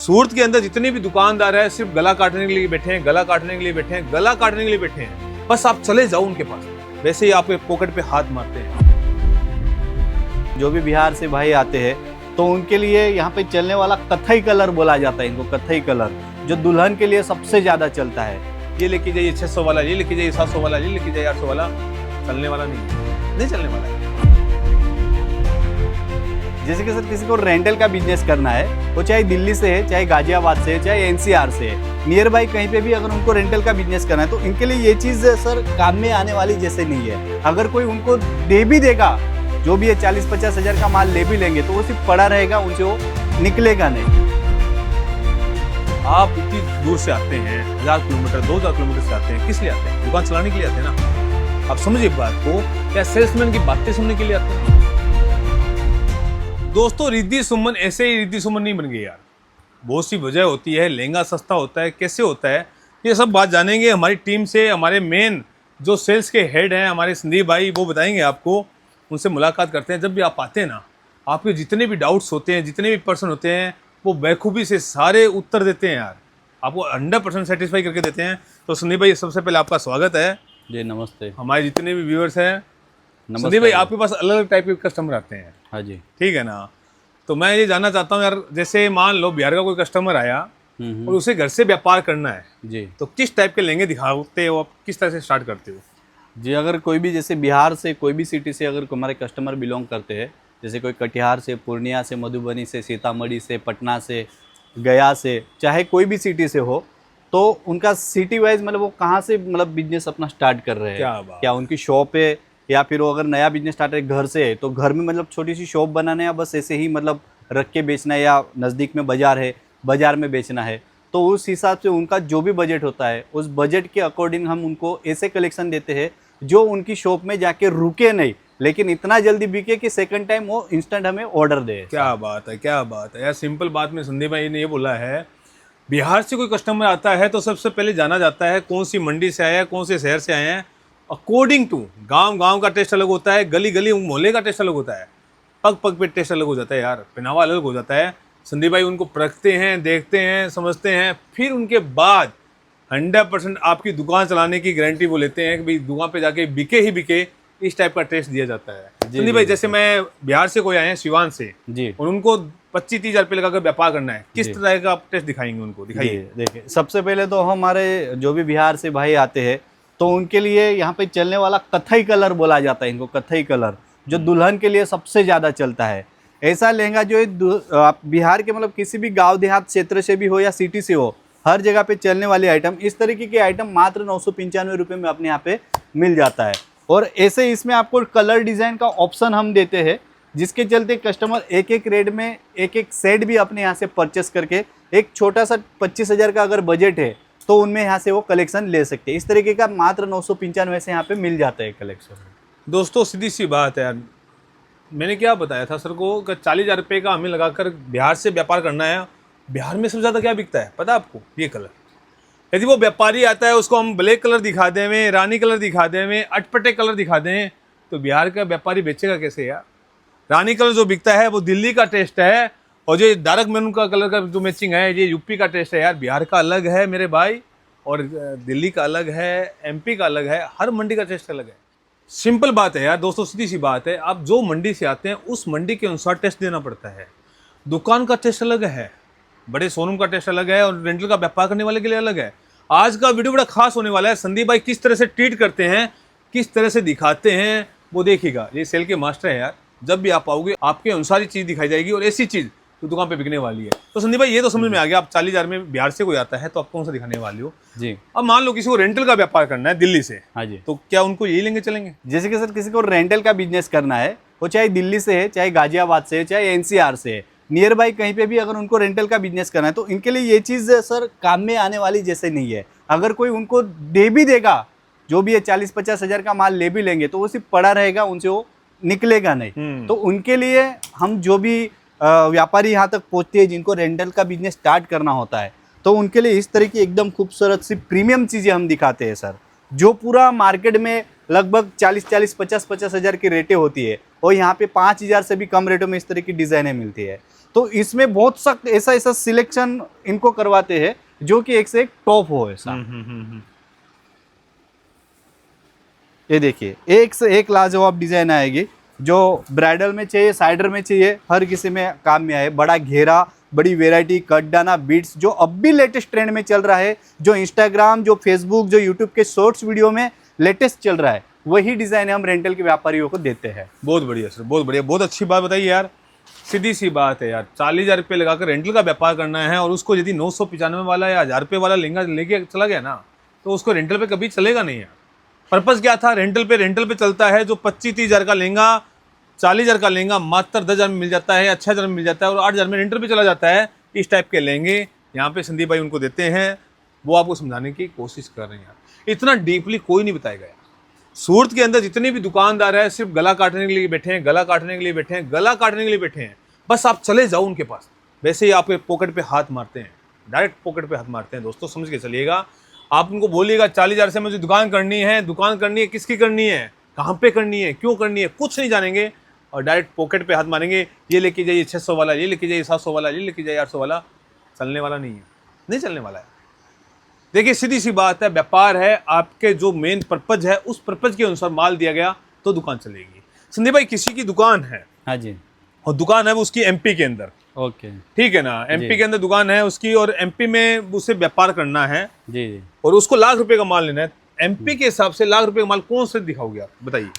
सूरत के अंदर जितने भी दुकानदार है सिर्फ गला काटने के लिए बैठे हैं, गला काटने के लिए बैठे हैं, गला काटने के लिए बैठे हैं। बस आप चले जाओ उनके पास, वैसे ही आपके पॉकेट पे हाथ मारते हैं। जो भी बिहार से भाई आते हैं तो उनके लिए यहाँ पे चलने वाला कत्थई कलर बोला जाता है, इनको कत्थई कलर जो दुल्हन के लिए सबसे ज्यादा चलता है। ये लेके जाइए 600 वाला, ये लेके जाइए 700 वाला, ये लेके जाइए 800 वाला, चलने वाला नहीं चलने वाला है। जैसे कि सर किसी को रेंटल का बिजनेस करना है, वो चाहे दिल्ली से है, चाहे गाजियाबाद से है, चाहे एनसीआर से है, नियर बाई कहीं पे भी अगर उनको रेंटल का बिजनेस करना है तो इनके लिए ये चीज़ सर काम में आने वाली जैसे नहीं है। अगर कोई उनको दे भी देगा, जो भी है 40-50 हज़ार का माल ले भी लेंगे तो वो सिर्फ पड़ा रहेगा, उनसे वो निकलेगा नहीं। आप इतनी दूर से आते हैं, 1000 किलोमीटर 2000 किलोमीटर से आते हैं, किस लिए आते हैं? दुकान चलाने के लिए आते हैं ना। आप समझिए बात को, क्या सेल्समैन की बातें सुनने के लिए आते हैं? दोस्तों, रिद्धि सुमन ऐसे ही रिद्धि सुमन नहीं बन गई यार। बहुत सी वजह होती है, लहंगा सस्ता होता है, कैसे होता है, ये सब बात जानेंगे हमारी टीम से। हमारे मेन जो सेल्स के हेड हैं हमारे संदीप भाई, वो बताएंगे आपको। उनसे मुलाकात करते हैं। जब भी आप आते हैं ना, आपके जितने भी डाउट्स होते हैं, जितने भी पर्सन होते हैं, वो बेखूबी से सारे उत्तर देते हैं यार, आपको 100% सेटिस्फाई करके देते हैं। तो संदीप भाई, सबसे पहले आपका स्वागत है जी। नमस्ते। हमारे जितने भी व्यूअर्स हैं, संदीप भाई आपके पास अलग अलग टाइप के कस्टमर आते हैं। हाँ जी। ठीक है ना। तो मैं ये जानना चाहता हूँ यार, जैसे मान लो बिहार का कोई कस्टमर आया और उसे घर से व्यापार करना है जी, तो किस टाइप के लहंगे दिखाते हो आप, किस तरह से स्टार्ट करते हो? जी अगर कोई भी जैसे बिहार से कोई भी सिटी से अगर हमारे कस्टमर बिलोंग करते हैं, जैसे कोई कटिहार से, पूर्णिया से, मधुबनी से, सीतामढ़ी से, पटना से, गया से, चाहे कोई भी सिटी से हो, तो उनका सिटी वाइज मतलब वो कहाँ से मतलब बिजनेस अपना स्टार्ट कर रहे हैं, क्या उनकी शॉप है, या फिर वो अगर नया बिजनेस स्टार्ट है घर से है तो घर में मतलब छोटी सी शॉप बनाना है, या बस ऐसे ही मतलब रख के बेचना है, या नज़दीक में बाज़ार है, बाज़ार में बेचना है। तो उस हिसाब से उनका जो भी बजट होता है, उस बजट के अकॉर्डिंग हम उनको ऐसे कलेक्शन देते हैं जो उनकी शॉप में जाके रुके नहीं, लेकिन इतना जल्दी बिके कि सेकंड टाइम वो इंस्टेंट हमें ऑर्डर दे। क्या बात है, क्या बात है यार। सिंपल बात में संदीप भाई ने ये बोला है, बिहार से कोई कस्टमर आता है तो सबसे पहले जाना जाता है कौन सी मंडी से आया है, कौन से शहर से आए हैं। अकॉर्डिंग टू गांव का टेस्ट अलग होता है, गली गली मोहल्ले का टेस्ट अलग होता है, पग पग पे टेस्ट अलग हो जाता है यार, पहनावा अलग हो जाता है। संदीप भाई उनको परखते हैं, देखते हैं, समझते हैं, फिर उनके बाद 100% आपकी दुकान चलाने की गारंटी वो लेते हैं कि भाई दुकान पे जाके बिके ही बिके, इस टाइप का टेस्ट दिया जाता है। संदीप भाई, जैसे मैं बिहार से कोई आए हैं, सिवान से जी, और उनको 25-30 हज़ार रुपये लगाकर व्यापार करना है, किस तरह का आप टेस्ट दिखाएंगे उनको? दिखाइए। देखिए, सबसे पहले तो हमारे जो भी बिहार से भाई आते हैं तो उनके लिए यहाँ पे चलने वाला कत्थई कलर बोला जाता है, इनको कत्थई कलर जो दुल्हन के लिए सबसे ज़्यादा चलता है। ऐसा लहंगा जो आप बिहार के मतलब किसी भी गांव देहात क्षेत्र से भी हो या सिटी से हो, हर जगह पे चलने वाले आइटम, इस तरीके के आइटम मात्र 995 रुपये में अपने यहाँ पे मिल जाता है। और ऐसे इसमें आपको कलर डिज़ाइन का ऑप्शन हम देते हैं, जिसके चलते कस्टमर एक एक रेट में एक एक सेट भी अपने यहाँ से परचेस करके, एक छोटा सा 25 हज़ार का अगर बजट है तो उनमें यहाँ से वो कलेक्शन ले सकते हैं। इस तरीके का मात्र 995 से यहाँ पे मिल जाता है कलेक्शन। दोस्तों, सीधी सी बात है यार, मैंने क्या बताया था सर को कि 40,000 रुपये का हमें लगाकर बिहार से व्यापार करना है। बिहार में सबसे ज़्यादा क्या बिकता है पता है आपको? ये कलर। यदि वो व्यापारी आता है, उसको हम ब्लैक कलर दिखा दें, रानी कलर दिखा दें, अटपटे कलर दिखा दें, तो बिहार का व्यापारी बेचेगा कैसे यार? रानी कलर जो बिकता है वो दिल्ली का टेस्ट है, और जो डार्क मैरून का कलर का जो मैचिंग है ये यूपी का टेस्ट है यार। बिहार का अलग है मेरे भाई, और दिल्ली का अलग है, एमपी का अलग है, हर मंडी का टेस्ट अलग है। सिंपल बात है यार दोस्तों, सीधी सी बात है। आप जो मंडी से आते हैं उस मंडी के अनुसार टेस्ट देना पड़ता है। दुकान का टेस्ट अलग है, बड़े शोरूम का टेस्ट अलग है, और रेंटल का व्यापार करने वाले के लिए अलग है। आज का वीडियो बड़ा खास होने वाला है। संदीप भाई किस तरह से ट्रीट करते हैं, किस तरह से दिखाते हैं, वो देखिएगा। ये सेल के मास्टर है यार। जब भी आप आओगे आपके अनुसार ही चीज़ दिखाई जाएगी, और ऐसी चीज़ तो दुकान पे बिकने वाली है। तो संदीप भाई, ये तो समझ में आ गया, आप 40,000 में बिहार से कोई आता है तो आप कौन सा दिखाने वाले हो जी। अब मान लो किसी को रेंटल का व्यापार करना है दिल्ली से, हाँ जी, तो क्या उनको यही लेंगे चलेंगे? जैसे कि सर किसी को रेंटल का बिजनेस करना है, वो चाहे दिल्ली से है, चाहे गाजियाबाद से है, चाहे एनसीआर से है, नियर बाई कहीं पे भी अगर उनको रेंटल का बिजनेस करना है तो इनके लिए ये चीज़ सर काम में आने वाली जैसे नहीं है। अगर कोई उनको दे भी देगा, जो भी है 40-50 हज़ार का माल ले भी लेंगे तो वो सिर्फ पड़ा रहेगा, उनसे वो निकलेगा नहीं। तो उनके लिए हम जो भी व्यापारी यहाँ तक पहुँचते हैं, जिनको रेंटल का बिजनेस स्टार्ट करना होता है, तो उनके लिए इस तरह की एकदम खूबसूरत सी प्रीमियम चीज़ें हम दिखाते हैं सर, जो पूरा मार्केट में लगभग 40-40, 50-50 हज़ार की रेटें होती है, और यहाँ पे 5,000 से भी कम रेटों में इस तरह की डिज़ाइनें मिलती है। तो इसमें बहुत सख्त ऐसा ऐसा सिलेक्शन इनको करवाते हैं जो कि एक से एक टॉप हो ऐसा। ये देखिए एक से एक लाजवाब डिजाइन आएगी, जो ब्राइडल में चाहिए, साइडर में चाहिए, हर किसी में काम में आए। बड़ा घेरा, बड़ी वेराइटी, कटदाना, बीट्स, जो अब भी लेटेस्ट ट्रेंड में चल रहा है, जो इंस्टाग्राम, जो फेसबुक, जो यूट्यूब के शॉर्ट्स वीडियो में लेटेस्ट चल रहा है, वही डिजाइन हम रेंटल के व्यापारियों को देते हैं। बहुत बढ़िया सर, बहुत बढ़िया, बहुत अच्छी बात बताई यार। सीधी सी बात है यार, 40,000 रुपये लगाकर रेंटल का व्यापार करना है, और उसको यदि 995 वाला या 1000 रुपये वाला लहंगा लेके चला गया ना, तो उसको रेंटल पे कभी चलेगा नहीं यार। पर्पज़ क्या था? रेंटल पे चलता है। जो 25-30 हज़ार का लहंगा, 40,000 का लहंगा मात्र 10,000 में मिल जाता है, अच्छा 10,000 में मिल जाता है, और 8,000 में रेंटल पे चला जाता है। इस टाइप के लहंगे यहाँ पे संदीप भाई उनको देते हैं, वो आपको समझाने की कोशिश कर रहे हैं यार। इतना डीपली कोई नहीं बताएगा यार। सूरत के अंदर जितने भी दुकानदार है, सिर्फ गला काटने के लिए बैठे हैं, गला काटने के लिए बैठे हैं, गला काटने के लिए बैठे हैं। बस आप चले जाओ उनके पास, वैसे ही आपके पॉकेट पे हाथ मारते हैं, डायरेक्ट पॉकेट पे हाथ मारते हैं। दोस्तों समझ के चलिएगा। आप उनको बोलिएगा 40,000 से मुझे दुकान करनी है, किसकी करनी है, कहाँ पे करनी है, क्यों करनी है, कुछ नहीं जानेंगे, और डायरेक्ट पॉकेट पे हाथ मारेंगे। ये लेके जाइए 600 वाला, ये लेके जाइए 700 वाला, ये लेके जाइए 800 वाला। चलने वाला नहीं है, नहीं चलने वाला है। देखिए सीधी सी बात है, व्यापार है, आपके जो मेन पर्पज है उस पर्पज के अनुसार माल दिया गया तो दुकान चलेगी। संदीप भाई किसी की दुकान है, हाँ जी, और दुकान है वो उसकी एमपी के अंदर, ओके, ठीक है ना, एमपी के अंदर दुकान है उसकी, और एमपी में उसे व्यापार करना है जी जी, और उसको लाख रुपए का माल लेना है। एमपी के हिसाब से लाख रुपए का माल कौन से दिखाओगे आप, बताइए।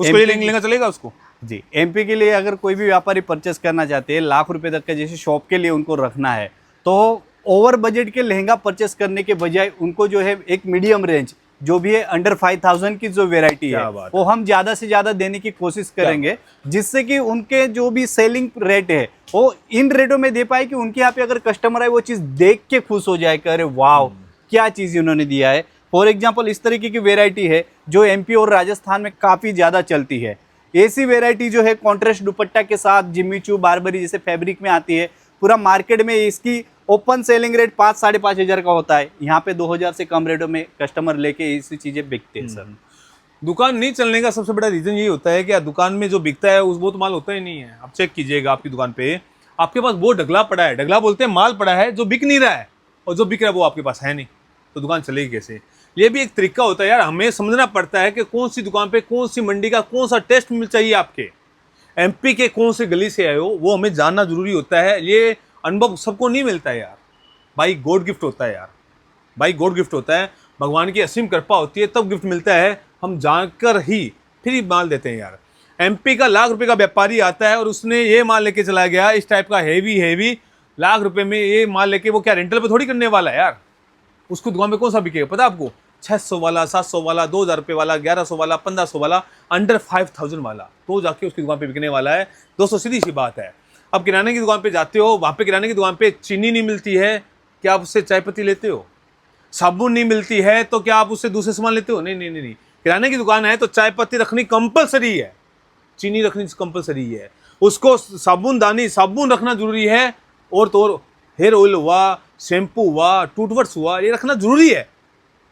उसको ये लेंगे चलेगा उसको? जी, एमपी के लिए अगर कोई भी व्यापारी परचेस करना चाहते हैं, लाख रुपए तक का जैसे शॉप के लिए उनको रखना है, तो ओवर बजट के लहंगा परचेस करने के बजाय उनको जो है एक मीडियम रेंज, जो भी है अंडर 5,000 की जो वेराइटी है, वो हम ज़्यादा से ज़्यादा देने की कोशिश करेंगे, जिससे कि उनके जो भी सेलिंग रेट है वो इन रेटों में दे पाए कि उनके यहाँ पे अगर कस्टमर आए वो चीज़ देख के खुश हो जाए, अरे वाह क्या चीज़ इन्होंने दिया है। फॉर एग्जाम्पल इस तरीके की वेराइटी है जो एमपी और राजस्थान में काफ़ी ज़्यादा चलती है। ऐसी वेराइटी जो है कॉन्ट्रास्ट दुपट्टा के साथ जिम्मीचू, बारबरी जैसे फैब्रिक में आती है। पूरा मार्केट में इसकी ओपन सेलिंग रेट 5-5.5 हज़ार का होता है, यहाँ पे 2,000 से कम रेटों में कस्टमर लेके ऐसी चीज़ें बिकते हैं सर। दुकान नहीं चलने का सबसे बड़ा रीजन यही होता है कि दुकान में जो बिकता है वो तो माल होता ही नहीं है। आप चेक कीजिएगा, आपकी दुकान पे आपके पास वो ढगला पड़ा है, ढगला बोलते हैं माल पड़ा है जो बिक नहीं रहा है, और जो बिक रहा है वो आपके पास है नहीं, तो दुकान चलेगी कैसे? ये भी एक तरीका होता है यार, हमें समझना पड़ता है कि कौन सी दुकान पे कौन सी मंडी का कौन सा टेस्ट मिल चाहिए। आपके एमपी के कौन से गली से आए हो वो हमें जानना जरूरी होता है। ये अनुभव सबको नहीं मिलता है यार, भाई गॉड गिफ्ट होता है यार, भाई गॉड गिफ्ट होता है, भगवान की असीम कृपा होती है तब गिफ्ट मिलता है। हम जानकर ही फिर ही माल देते हैं यार। एमपी का लाख रुपए का व्यापारी आता है और उसने ये माल लेके चला गया, इस टाइप का हेवी लाख रुपए में ये माल लेके, वो क्या रेंटल पे थोड़ी करने वाला है यार। उसको दुकान में कौन सा बिकेगा पता है आपको? 600 वाला, 700 वाला, 2,000 रुपये वाला, 1100 वाला, 1500 वाला, अंडर 5,000 वाला, तो जाके उसकी दुकान पे बिकने वाला है। दोस्तों सीधी सी बात है, अब किराने की दुकान पे जाते हो, वहाँ पे किराने की दुकान पे चीनी नहीं मिलती है, क्या आप उससे चाय पत्ती लेते हो? साबुन नहीं मिलती है तो क्या आप उससे दूसरे सामान लेते हो? नहीं। किराने की दुकान है तो चाय पत्ती रखनी कंपलसरी है, चीनी रखनी कंपलसरी है, उसको साबुन रखना जरूरी है, और तो और हेयर ऑयल हुआ, शैम्पू हुआ, टूथब्रश हुआ, ये रखना जरूरी है।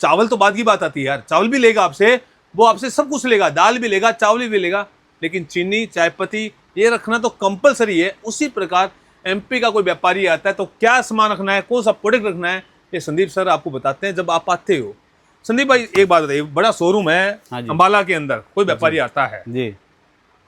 चावल तो बाद की बात आती है यार, चावल भी लेगा आपसे, वो आपसे सब कुछ लेगा, दाल भी लेगा, चावल भी लेगा, लेकिन चीनी, चाय पत्ती ये रखना तो कंपलसरी है। उसी प्रकार एमपी का कोई व्यापारी आता है तो क्या सामान रखना है, कौन सा प्रोडक्ट रखना है, ये संदीप सर आपको बताते हैं जब आप आते हो। संदीप भाई एक बात बताइए, बड़ा शोरूम है अंबाला के अंदर, कोई व्यापारी आता है जी,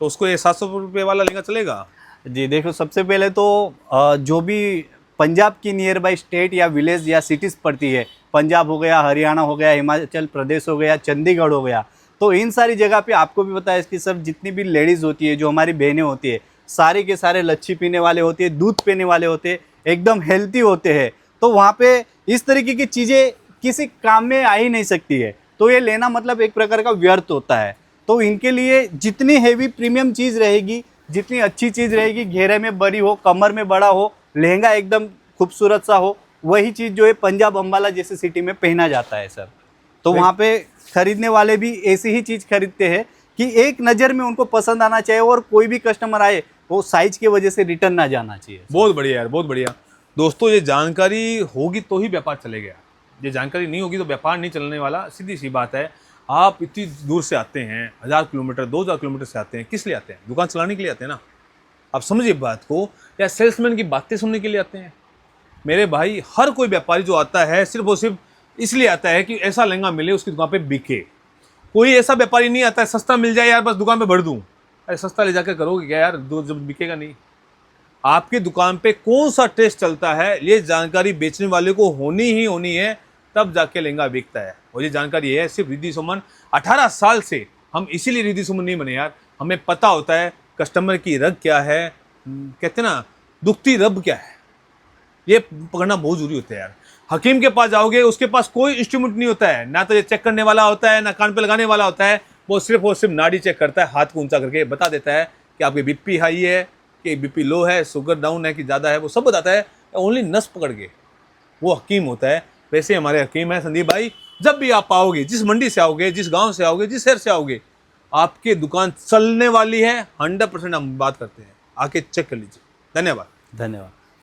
तो उसको ये 700 रुपये वाला लहंगा चलेगा? जी देखो, सबसे पहले तो जो भी पंजाब की नियर बाई स्टेट या विलेज या सिटीज़ पड़ती है, पंजाब हो गया, हरियाणा हो गया, हिमाचल प्रदेश हो गया, चंडीगढ़ हो गया, तो इन सारी जगह पे आपको भी पता है कि सब जितनी भी लेडीज़ होती है, जो हमारी बहनें होती है, सारे के सारे लच्छी पीने वाले होते हैं, दूध पीने वाले होते हैं, एकदम हेल्थी होते हैं। तो वहाँ पे इस तरीके की चीज़ें किसी काम में आ ही नहीं सकती है, तो ये लेना मतलब एक प्रकार का व्यर्थ होता है। तो इनके लिए जितनी हेवी प्रीमियम चीज़ रहेगी, जितनी अच्छी चीज़ रहेगी, घेरे में बड़ी हो, कमर में बड़ा हो, लहंगा एकदम खूबसूरत सा हो, वही चीज़ जो है पंजाब अम्बाला जैसे सिटी में पहना जाता है सर। तो वहाँ पे खरीदने वाले भी ऐसी ही चीज़ खरीदते हैं कि एक नज़र में उनको पसंद आना चाहिए, और कोई भी कस्टमर आए वो साइज की वजह से रिटर्न ना जाना चाहिए। बहुत बढ़िया यार, बहुत बढ़िया। दोस्तों ये जानकारी होगी तो ही व्यापार चलेगा, ये जानकारी नहीं होगी तो व्यापार नहीं चलने वाला, सीधी सी बात है। आप इतनी दूर से आते हैं, 1000 किलोमीटर 2000 किलोमीटर से आते हैं, किस लिए आते हैं? दुकान चलाने के लिए आते हैं ना। आप समझिए बात को, या सेल्समैन की बातें सुनने के लिए आते हैं? मेरे भाई, हर कोई व्यापारी जो आता है सिर्फ और सिर्फ इसलिए आता है कि ऐसा लहंगा मिले, उसकी दुकान पे बिके। कोई ऐसा व्यापारी नहीं आता है सस्ता मिल जाए यार बस दुकान पे भर दूं। अरे सस्ता ले जाकर करोगे क्या यार, दो जब बिकेगा नहीं। आपकी दुकान पे कौन सा टेस्ट चलता है, ये जानकारी बेचने वाले को होनी ही होनी है, तब जाके लहंगा बिकता है। और ये जानकारी है सिर्फ रिद्धि सुमन 18 साल से, हम इसीलिए रिद्धि सुमन नहीं बने यार, हमें पता होता है कस्टमर की रग क्या है, कहते ना दुखती रब क्या है, ये पकड़ना बहुत जरूरी होता है यार। हकीम के पास जाओगे, उसके पास कोई इंस्ट्रूमेंट नहीं होता है, ना तो ये चेक करने वाला होता है, ना कान पे लगाने वाला होता है। वो सिर्फ और सिर्फ नाड़ी चेक करता है, हाथ को ऊंचा करके बता देता है कि आपकी बीपी हाई है, कि बीपी लो है, शुगर डाउन है कि ज़्यादा है, वो सब बताता है ओनली नस पकड़ के। वो हकीम होता है। वैसे हमारे हकीम है संदीप भाई। जब भी आप आओगे, जिस मंडी से आओगे, जिस गाँव से आओगे, जिस शहर से आओगे, आपकी दुकान चलने वाली है 100%। हम बात करते हैं, आके चेक कर लीजिए। धन्यवाद। धन्यवाद।